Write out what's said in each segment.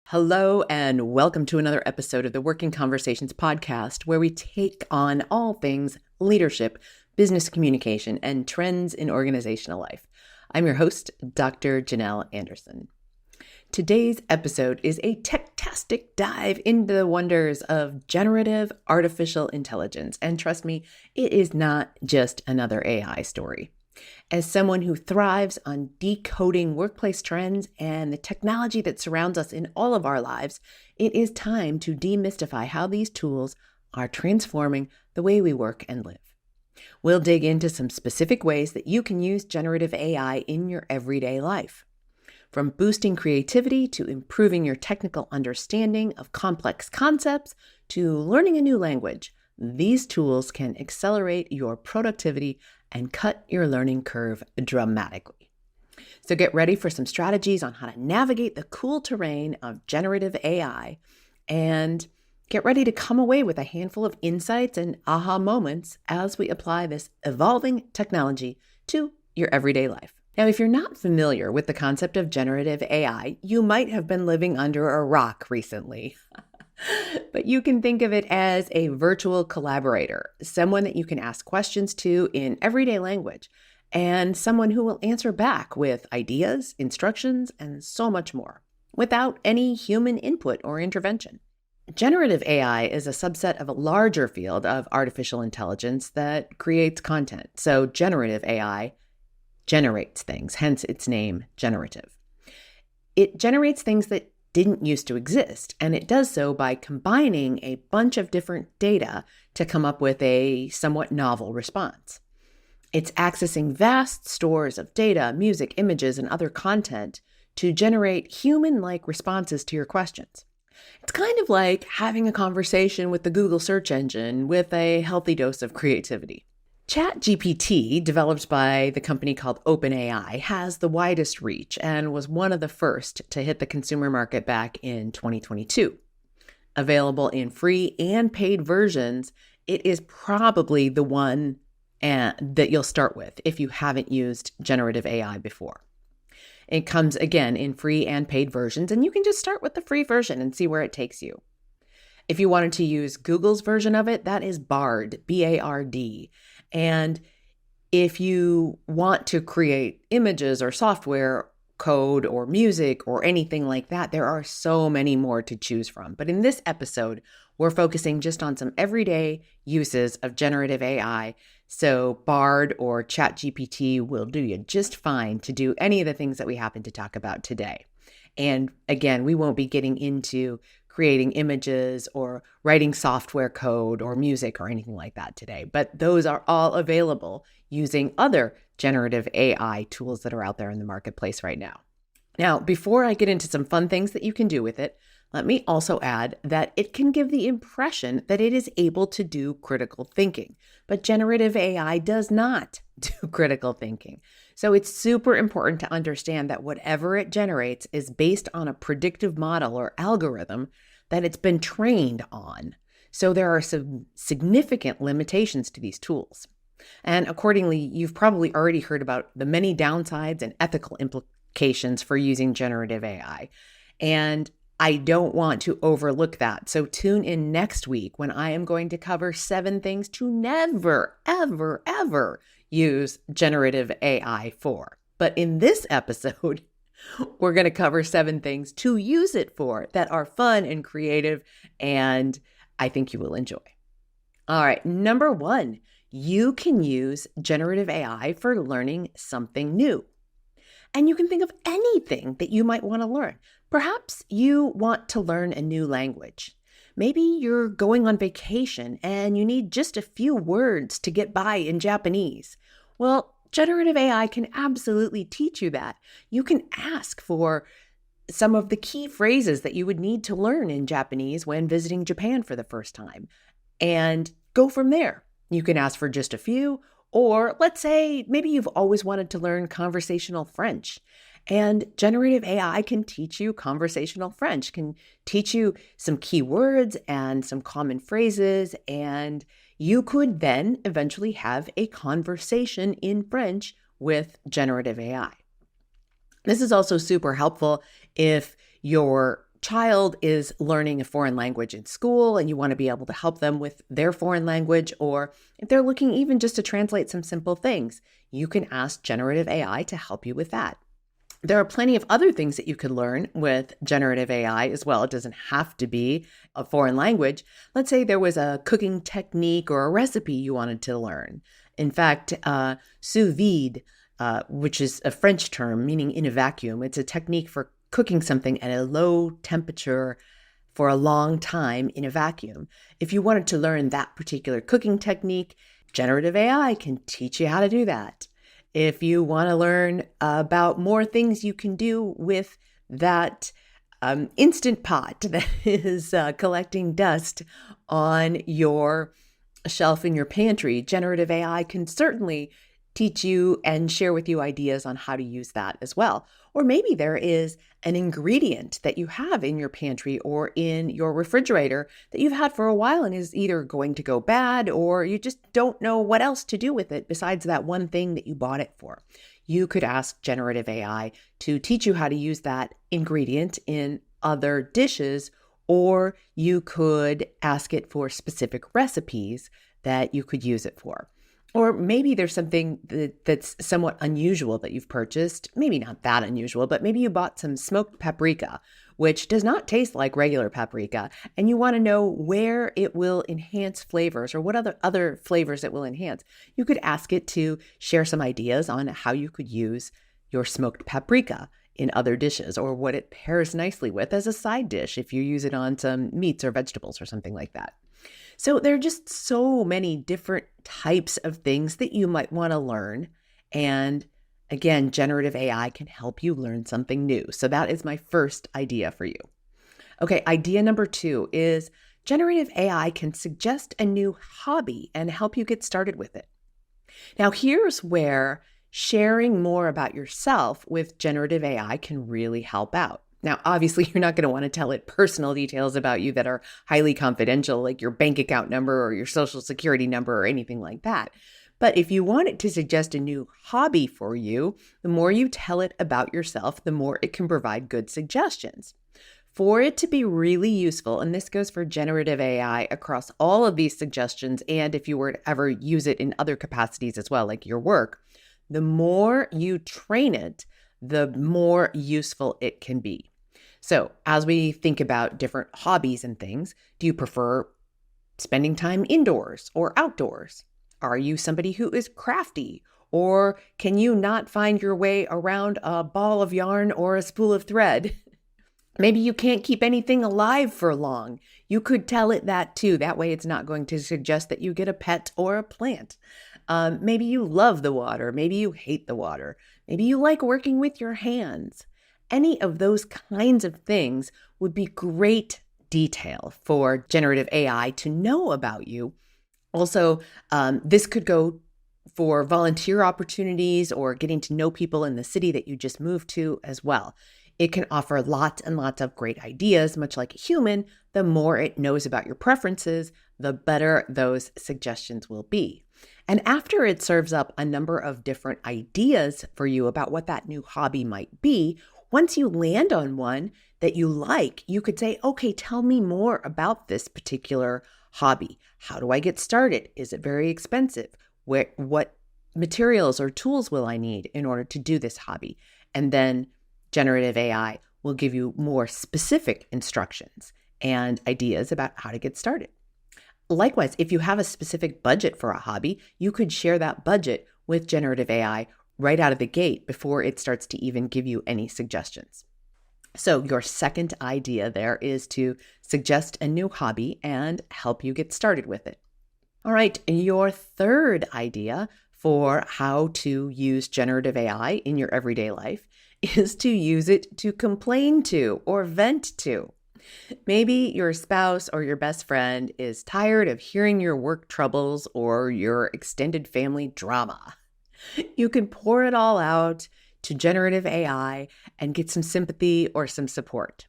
Hello, and welcome to another episode of the Working Conversations podcast, where we take on all things leadership, business communication, and trends in organizational life. I'm your host, Dr. Janel Anderson. Today's episode is a tech-tastic dive into the wonders of generative artificial intelligence. And trust me, it is not just another AI story. As someone who thrives on decoding workplace trends and the technology that surrounds us in all of our lives, it is time to demystify how these tools are transforming the way we work and live. We'll dig into some specific ways that you can use generative AI in your everyday life. From boosting creativity to improving your technical understanding of complex concepts to learning a new language, these tools can accelerate your productivity and cut your learning curve dramatically. So get ready for some strategies on how to navigate the cool terrain of generative AI and get ready to come away with a handful of insights and aha moments as we apply this evolving technology to your everyday life. Now, if you're not familiar with the concept of generative AI, you might have been living under a rock recently. But you can think of it as a virtual collaborator, someone that you can ask questions to in everyday language, and someone who will answer back with ideas, instructions, and so much more, without any human input or intervention. Generative AI is a subset of a larger field of artificial intelligence that creates content. So generative AI generates things, hence its name, generative. It generates things that didn't used to exist, and it does so by combining a bunch of different data to come up with a somewhat novel response. It's accessing vast stores of data, music, images, and other content to generate human-like responses to your questions. It's kind of like having a conversation with the Google search engine with a healthy dose of creativity. ChatGPT, developed by the company called OpenAI, has the widest reach and was one of the first to hit the consumer market back in 2022. Available in free and paid versions, it is probably the one that you'll start with if you haven't used generative AI before. It comes, again, in free and paid versions, and you can just start with the free version and see where it takes you. If you wanted to use Google's version of it, that is Bard, B-A-R-D. And if you want to create images or software, code or music or anything like that, there are so many more to choose from. But in this episode, we're focusing just on some everyday uses of generative AI. So Bard or ChatGPT will do you just fine to do any of the things that we happen to talk about today. And again, we won't be getting into creating images or writing software code or music or anything like that today. But those are all available using other generative AI tools that are out there in the marketplace right now. Now, before I get into some fun things that you can do with it, let me also add that it can give the impression that it is able to do critical thinking, but generative AI does not do critical thinking. So it's super important to understand that whatever it generates is based on a predictive model or algorithm that it's been trained on. So there are some significant limitations to these tools. And accordingly, you've probably already heard about the many downsides and ethical implications for using generative AI. And I don't want to overlook that. So tune in next week when I am going to cover 7 things to never, ever, ever use generative AI for. But in this episode, we're going to cover 7 things to use it for that are fun and creative, and I think you will enjoy. All right, number 1, you can use generative AI for learning something new. And you can think of anything that you might want to learn. Perhaps you want to learn a new language. Maybe you're going on vacation and you need just a few words to get by in Japanese. Well, generative AI can absolutely teach you that. You can ask for some of the key phrases that you would need to learn in Japanese when visiting Japan for the first time and go from there. You can ask for just a few, or let's say maybe you've always wanted to learn conversational French, and generative AI can teach you conversational French, can teach you some key words and some common phrases, and you could then eventually have a conversation in French with generative AI. This is also super helpful if you're child is learning a foreign language in school and you want to be able to help them with their foreign language, or if they're looking even just to translate some simple things, you can ask generative AI to help you with that. There are plenty of other things that you could learn with generative AI as well. It doesn't have to be a foreign language. Let's say there was a cooking technique or a recipe you wanted to learn. In fact, sous vide, which is a French term meaning in a vacuum, it's a technique for cooking something at a low temperature for a long time in a vacuum. If you wanted to learn that particular cooking technique, generative AI can teach you how to do that. If you want to learn about more things you can do with that Instant Pot that is collecting dust on your shelf in your pantry, generative AI can certainly teach you and share with you ideas on how to use that as well. Or maybe there is an ingredient that you have in your pantry or in your refrigerator that you've had for a while and is either going to go bad or you just don't know what else to do with it besides that one thing that you bought it for. You could ask generative AI to teach you how to use that ingredient in other dishes, or you could ask it for specific recipes that you could use it for. Or maybe there's something that's somewhat unusual that you've purchased. Maybe not that unusual, but maybe you bought some smoked paprika, which does not taste like regular paprika, and you want to know where it will enhance flavors or what other flavors it will enhance. You could ask it to share some ideas on how you could use your smoked paprika in other dishes, or what it pairs nicely with as a side dish if you use it on some meats or vegetables or something like that. So there are just so many different types of things that you might want to learn. And again, generative AI can help you learn something new. So that is my first idea for you. Okay, idea number 2 is generative AI can suggest a new hobby and help you get started with it. Now, here's where sharing more about yourself with generative AI can really help out. Now, obviously, you're not going to want to tell it personal details about you that are highly confidential, like your bank account number or your social security number or anything like that. But if you want it to suggest a new hobby for you, the more you tell it about yourself, the more it can provide good suggestions. For it to be really useful, and this goes for generative AI across all of these suggestions, and if you were to ever use it in other capacities as well, like your work, the more you train it, the more useful it can be. So as we think about different hobbies and things, do you prefer spending time indoors or outdoors? Are you somebody who is crafty? Or can you not find your way around a ball of yarn or a spool of thread? Maybe you can't keep anything alive for long. You could tell it that too. That way it's not going to suggest that you get a pet or a plant. Maybe you love the water. Maybe you hate the water. Maybe you like working with your hands. Any of those kinds of things would be great detail for generative AI to know about you. Also, this could go for volunteer opportunities or getting to know people in the city that you just moved to as well. It can offer lots and lots of great ideas, much like a human. The more it knows about your preferences, the better those suggestions will be. And after it serves up a number of different ideas for you about what that new hobby might be, once you land on one that you like, you could say, okay, tell me more about this particular hobby. How do I get started? Is it very expensive? What materials or tools will I need in order to do this hobby? And then generative AI will give you more specific instructions and ideas about how to get started. Likewise, if you have a specific budget for a hobby, you could share that budget with generative AI right out of the gate before it starts to even give you any suggestions. So your second idea there is to suggest a new hobby and help you get started with it. All right, your third idea for how to use generative AI in your everyday life is to use it to complain to or vent to. Maybe your spouse or your best friend is tired of hearing your work troubles or your extended family drama. You can pour it all out to generative AI and get some sympathy or some support.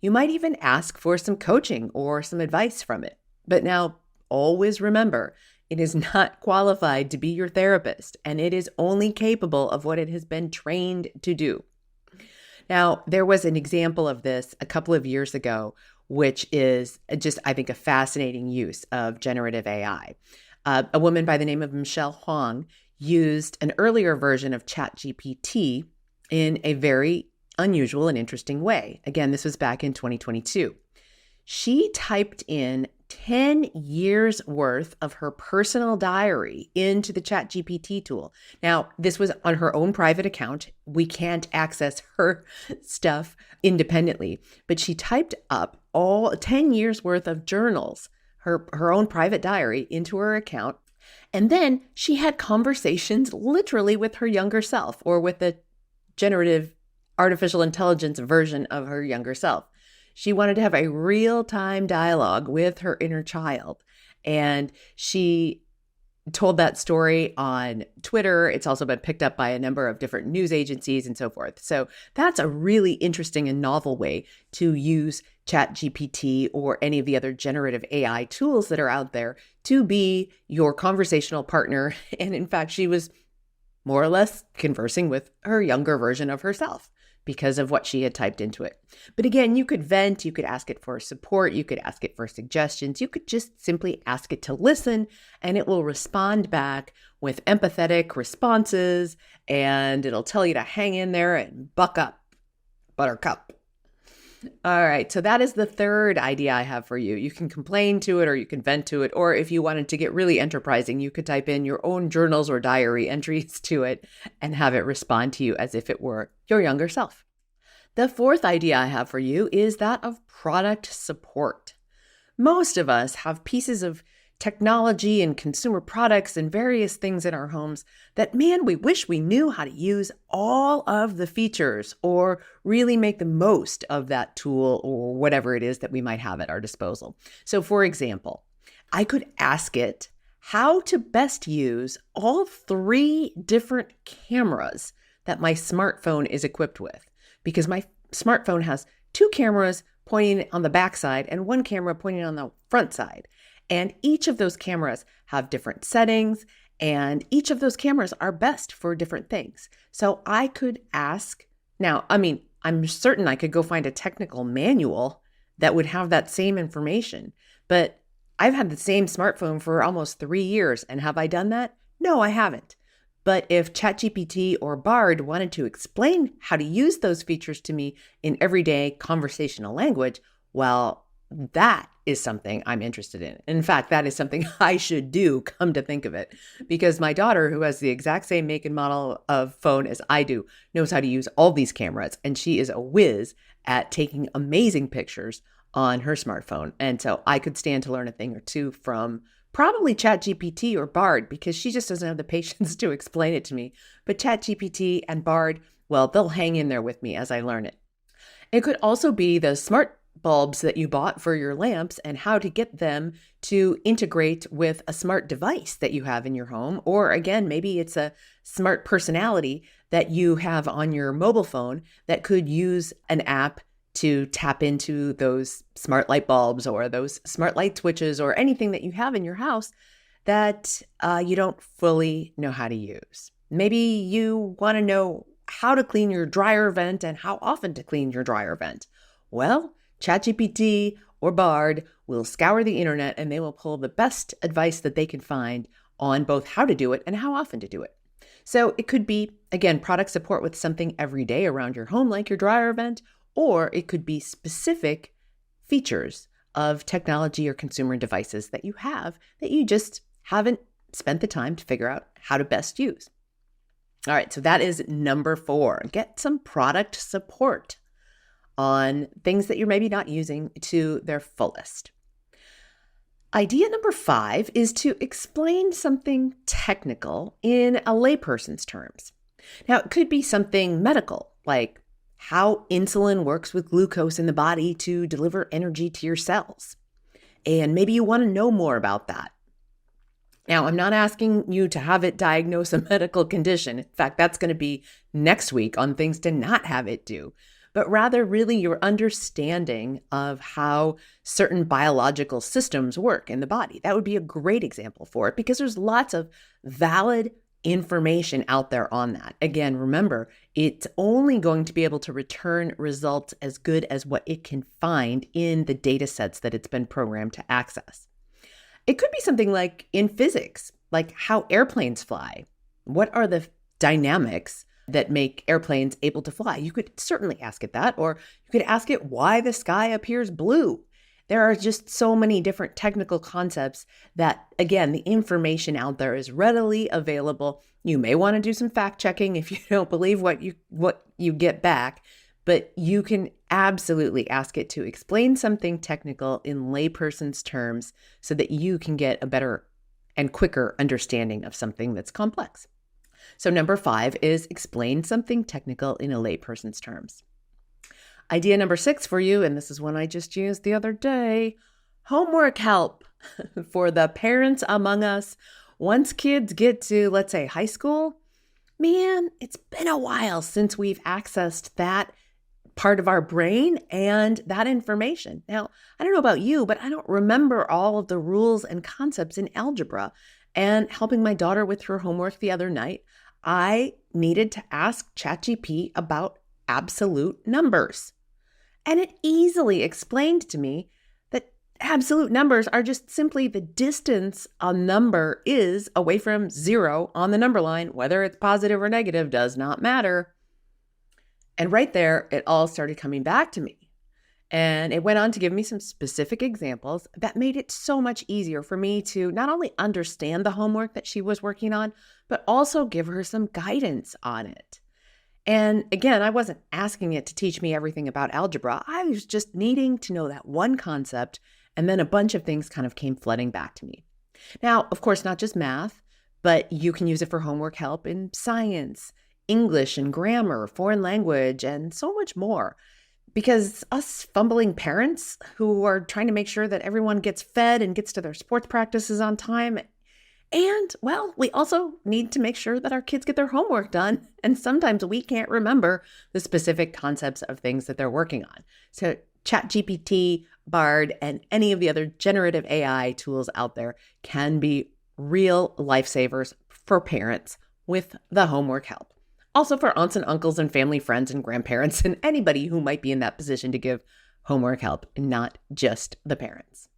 You might even ask for some coaching or some advice from it. But now, always remember, it is not qualified to be your therapist, and it is only capable of what it has been trained to do. Now, there was an example of this a couple of years ago, which is just, I think, a fascinating use of generative AI. A woman by the name of Michelle Huang used an earlier version of ChatGPT in a very unusual and interesting way. Again, this was back in 2022. She typed in 10 years worth of her personal diary into the ChatGPT tool. Now, this was on her own private account. We can't access her stuff independently, but she typed up all 10 years worth of journals, her own private diary, into her account. And then she had conversations literally with her younger self, or with the generative artificial intelligence version of her younger self. She wanted to have a real-time dialogue with her inner child. And she told that story on Twitter. It's also been picked up by a number of different news agencies and so forth. So that's a really interesting and novel way to use ChatGPT or any of the other generative AI tools that are out there to be your conversational partner. And in fact, she was more or less conversing with her younger version of herself because of what she had typed into it. But again, you could vent, you could ask it for support, you could ask it for suggestions, you could just simply ask it to listen, and it will respond back with empathetic responses, and it'll tell you to hang in there and buck up, buttercup. All right, so that is the third idea I have for you. You can complain to it, or you can vent to it, or if you wanted to get really enterprising, you could type in your own journals or diary entries to it and have it respond to you as if it were your younger self. The fourth idea I have for you is that of product support. Most of us have pieces of technology and consumer products and various things in our homes that, man, we wish we knew how to use all of the features or really make the most of that tool or whatever it is that we might have at our disposal. So for example, I could ask it how to best use all 3 different cameras that my smartphone is equipped with, because my smartphone has 2 cameras pointing on the back side and 1 camera pointing on the front side. And each of those cameras have different settings, and each of those cameras are best for different things. So I could ask, now, I'm certain I could go find a technical manual that would have that same information, but I've had the same smartphone for almost 3 years. And have I done that? No, I haven't. But if ChatGPT or Bard wanted to explain how to use those features to me in everyday conversational language, well, that is something I'm interested in. In fact, that is something I should do, come to think of it, because my daughter, who has the exact same make and model of phone as I do, knows how to use all these cameras, and she is a whiz at taking amazing pictures on her smartphone. And so I could stand to learn a thing or two from probably ChatGPT or Bard, because she just doesn't have the patience to explain it to me. But ChatGPT and Bard, well, they'll hang in there with me as I learn it. It could also be the smart bulbs that you bought for your lamps and how to get them to integrate with a smart device that you have in your home. Or again, maybe it's a smart personality that you have on your mobile phone that could use an app to tap into those smart light bulbs or those smart light switches or anything that you have in your house that you don't fully know how to use. Maybe you want to know how to clean your dryer vent and how often to clean your dryer vent. Well, ChatGPT or Bard will scour the internet and they will pull the best advice that they can find on both how to do it and how often to do it. So it could be, again, product support with something every day around your home, like your dryer vent, or it could be specific features of technology or consumer devices that you have that you just haven't spent the time to figure out how to best use. All right, so that is number 4. Get some product support on things that you're maybe not using to their fullest. Idea number 5 is to explain something technical in a layperson's terms. Now, it could be something medical, like how insulin works with glucose in the body to deliver energy to your cells. And maybe you want to know more about that. Now, I'm not asking you to have it diagnose a medical condition. In fact, that's going to be next week on things to not have it do, but rather really your understanding of how certain biological systems work in the body. That would be a great example for it, because there's lots of valid information out there on that. Again, remember, it's only going to be able to return results as good as what it can find in the data sets that it's been programmed to access. It could be something like in physics, like how airplanes fly. What are the dynamics that make airplanes able to fly? You could certainly ask it that, or you could ask it why the sky appears blue. There are just so many different technical concepts that, again, the information out there is readily available. You may want to do some fact checking if you don't believe what you get back, but you can absolutely ask it to explain something technical in layperson's terms so that you can get a better and quicker understanding of something that's complex. So number 5 is explain something technical in a layperson's terms. Idea number 6 for you, and this is one I just used the other day, homework help for the parents among us. Once kids get to, let's say, high school, man, it's been a while since we've accessed that part of our brain and that information. Now, I don't know about you, but I don't remember all of the rules and concepts in algebra. And helping my daughter with her homework the other night, I needed to ask ChatGPT about absolute numbers. And it easily explained to me that absolute numbers are just simply the distance a number is away from 0 on the number line. Whether it's positive or negative does not matter. And right there, it all started coming back to me. And it went on to give me some specific examples that made it so much easier for me to not only understand the homework that she was working on, but also give her some guidance on it. And again, I wasn't asking it to teach me everything about algebra. I was just needing to know that one concept, and then a bunch of things kind of came flooding back to me. Now, of course, not just math, but you can use it for homework help in science, English and grammar, foreign language, and so much more. Because us fumbling parents who are trying to make sure that everyone gets fed and gets to their sports practices on time, and, well, we also need to make sure that our kids get their homework done. And sometimes we can't remember the specific concepts of things that they're working on. So ChatGPT, Bard, and any of the other generative AI tools out there can be real lifesavers for parents with the homework help. Also for aunts and uncles and family friends and grandparents and anybody who might be in that position to give homework help, not just the parents.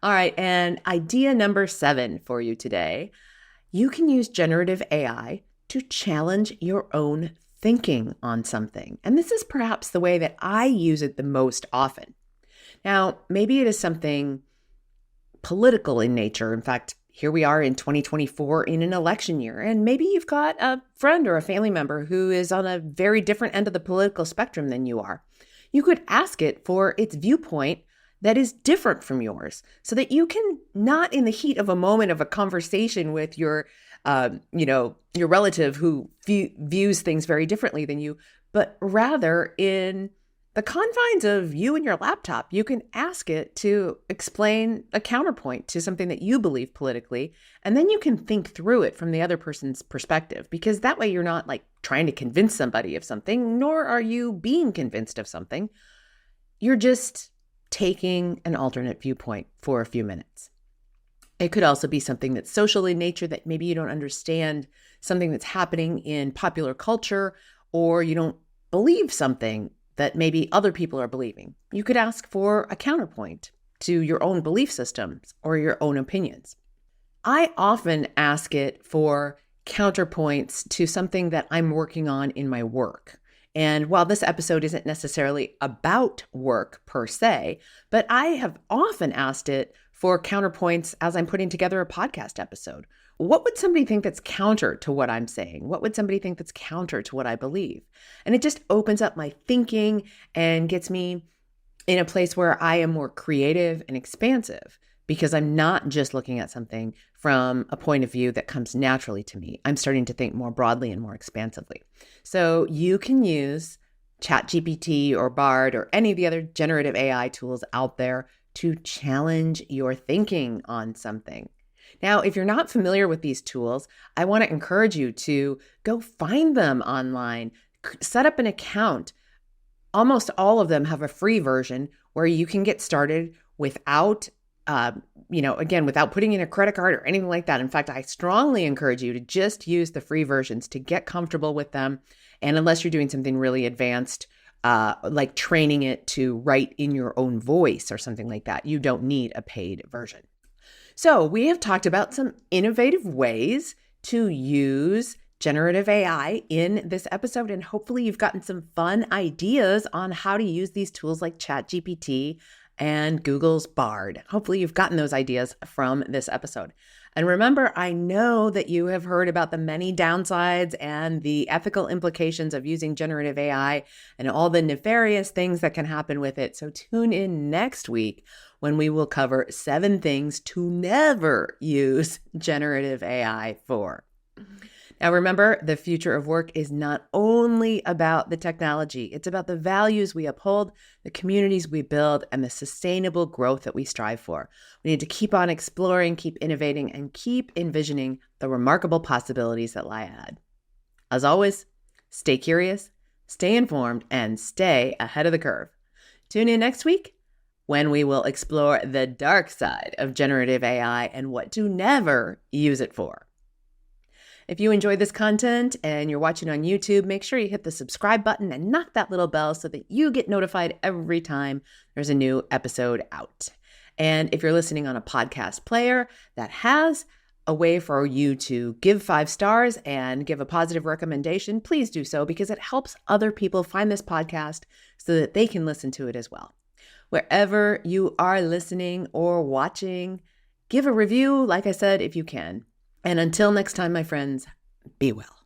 All right, and idea number 7 for you today. You can use generative AI to challenge your own thinking on something. And this is perhaps the way that I use it the most often. Now, maybe it is something political in nature. In fact, here we are in 2024 in an election year, and maybe you've got a friend or a family member who is on a very different end of the political spectrum than you are. You could ask it for its viewpoint that is different from yours so that you can, not in the heat of a moment of a conversation with your relative who views things very differently than you, but rather in the confines of you and your laptop, you can ask it to explain a counterpoint to something that you believe politically, and then you can think through it from the other person's perspective, because that way you're not like trying to convince somebody of something, nor are you being convinced of something. You're just taking an alternate viewpoint for a few minutes. It could also be something that's social in nature, that maybe you don't understand something that's happening in popular culture, or you don't believe something that maybe other people are believing. You could ask for a counterpoint to your own belief systems or your own opinions. I often ask it for counterpoints to something that I'm working on in my work. And while this episode isn't necessarily about work per se, but I have often asked it for counterpoints as I'm putting together a podcast episode. What would somebody think that's counter to what I'm saying? What would somebody think that's counter to what I believe? And it just opens up my thinking and gets me in a place where I am more creative and expansive, because I'm not just looking at something from a point of view that comes naturally to me. I'm starting to think more broadly and more expansively. So you can use ChatGPT or Bard or any of the other generative AI tools out there to challenge your thinking on something. Now, if you're not familiar with these tools, I want to encourage you to go find them online, set up an account. Almost all of them have a free version where you can get started without again, without putting in a credit card or anything like that. In fact, I strongly encourage you to just use the free versions to get comfortable with them. And unless you're doing something really advanced, like training it to write in your own voice or something like that, you don't need a paid version. So we have talked about some innovative ways to use generative AI in this episode, and hopefully you've gotten some fun ideas on how to use these tools like ChatGPT and Google's Bard. Hopefully you've gotten those ideas from this episode. And remember, I know that you have heard about the many downsides and the ethical implications of using generative AI and all the nefarious things that can happen with it. So tune in next week when we will cover 7 things to never use generative AI for. Now, remember, the future of work is not only about the technology. It's about the values we uphold, the communities we build, and the sustainable growth that we strive for. We need to keep on exploring, keep innovating, and keep envisioning the remarkable possibilities that lie ahead. As always, stay curious, stay informed, and stay ahead of the curve. Tune in next week when we will explore the dark side of generative AI and what to never use it for. If you enjoy this content and you're watching on YouTube, make sure you hit the subscribe button and knock that little bell so that you get notified every time there's a new episode out. And if you're listening on a podcast player that has a way for you to give 5 stars and give a positive recommendation, please do so because it helps other people find this podcast so that they can listen to it as well. Wherever you are listening or watching, give a review, like I said, if you can. And until next time, my friends, be well.